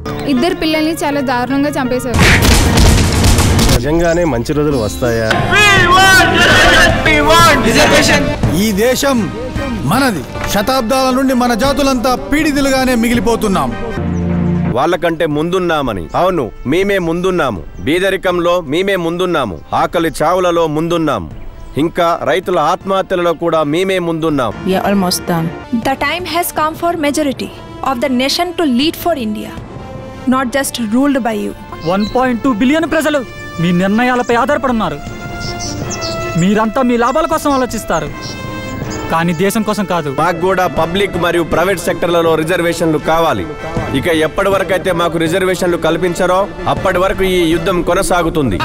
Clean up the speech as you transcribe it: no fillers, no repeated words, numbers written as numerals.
2 పిల్లల్ని చాలా దారుణంగా చంపేశారు. నిజంగానే మంచి రోజులు వస్తాయా? ఈ దేశం మనది. శతాబ్దాల నుండి మన జాతులంతా పీడితులుగానే మిగిలిపోతున్నాం. వాళ్ళకంటే ముందున్నామని. అవును, మేమే ముందున్నాము. బీదరికంలో మేమే ముందున్నాము. ఆకలి చావులలో ముందున్నాము. ఇంకా రైతుల ఆత్మహత్యలలో కూడా మేమే ముందున్నాం. We are almost done. The time has come for majority of the nation to lead for India, not just ruled by you. 1.2 billion ప్రజలు మీ నిర్ణయాలపై ఆధారపడున్నారు. మీరంతా మీ లాభాల కోసం ఆలోచిస్తారు, కానీ దేశం కోసం కాదు. మాకు కూడా పబ్లిక్ మరియు ప్రైవేట్ సెక్టర్లలో రిజర్వేషన్లు కావాలి. ఇక ఎప్పటి వరకు అయితే మాకు రిజర్వేషన్లు కల్పించారో అప్పటి వరకు ఈ యుద్ధం కొనసాగుతుంది.